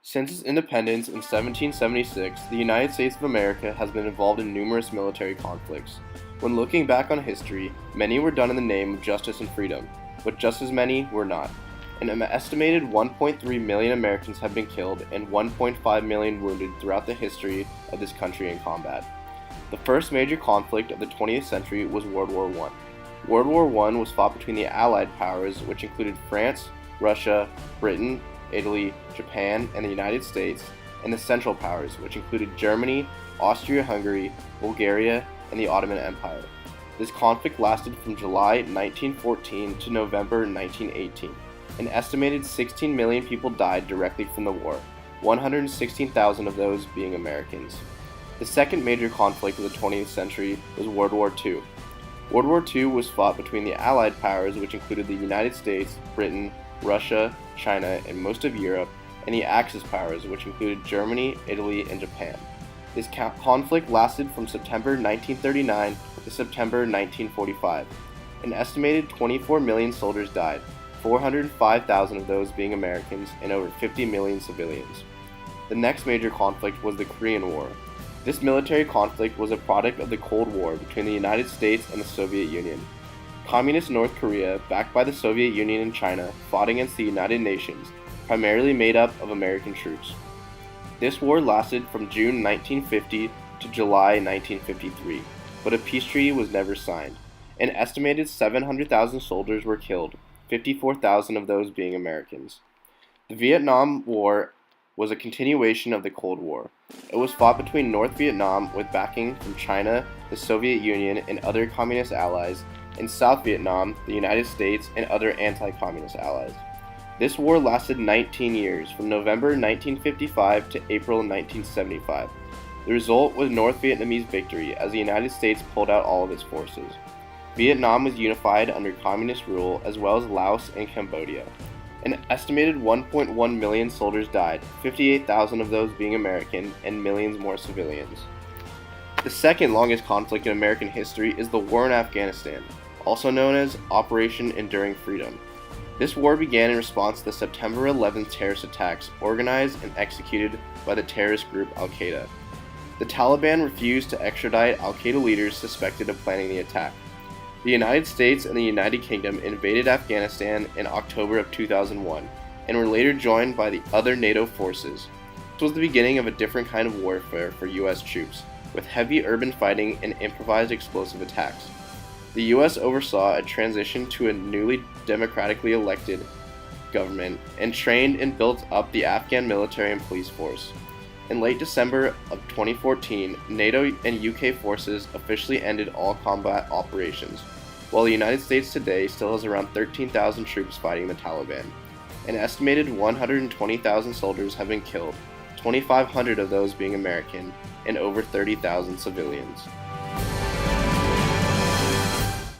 Since its independence in 1776, the United States of America has been involved in numerous military conflicts. When looking back on history, many were done in the name of justice and freedom, but just as many were not. An estimated 1.3 million Americans have been killed and 1.5 million wounded throughout the history of this country in combat. The first major conflict of the 20th century was World War I. World War I was fought between the Allied powers, which included France, Russia, Britain, Italy, Japan, and the United States, and the Central Powers, which included Germany, Austria-Hungary, Bulgaria, and the Ottoman Empire. This conflict lasted from July 1914 to November 1918. An estimated 16 million people died directly from the war, 116,000 of those being Americans. The second major conflict of the 20th century was World War II. World War II was fought between the Allied powers, which included the United States, Britain, Russia, China, and most of Europe, and the Axis powers, which included Germany, Italy, and Japan. This conflict lasted from September 1939 to September 1945. An estimated 24 million soldiers died, 405,000 of those being Americans, and over 50 million civilians. The next major conflict was the Korean War. This military conflict was a product of the Cold War between the United States and the Soviet Union. Communist North Korea, backed by the Soviet Union and China, fought against the United Nations, primarily made up of American troops. This war lasted from June 1950 to July 1953, but a peace treaty was never signed. An estimated 700,000 soldiers were killed, 54,000 of those being Americans. The Vietnam War was a continuation of the Cold War. It was fought between North Vietnam with backing from China, the Soviet Union, and other communist allies, and South Vietnam, the United States, and other anti-communist allies. This war lasted 19 years, from November 1955 to April 1975. The result was North Vietnamese victory, as the United States pulled out all of its forces. Vietnam was unified under communist rule, as well as Laos and Cambodia. An estimated 1.1 million soldiers died, 58,000 of those being American, and millions more civilians. The second longest conflict in American history is the war in Afghanistan, also known as Operation Enduring Freedom. This war began in response to the September 11th terrorist attacks organized and executed by the terrorist group Al-Qaeda. The Taliban refused to extradite Al-Qaeda leaders suspected of planning the attack. The United States and the United Kingdom invaded Afghanistan in October of 2001 and were later joined by the other NATO forces. This was the beginning of a different kind of warfare for U.S. troops, with heavy urban fighting and improvised explosive attacks. The U.S. oversaw a transition to a newly democratically elected government and trained and built up the Afghan military and police force. In late December of 2014, NATO and UK forces officially ended all combat operations, while the United States today still has around 13,000 troops fighting the Taliban. An estimated 120,000 soldiers have been killed, 2,500 of those being American, and over 30,000 civilians.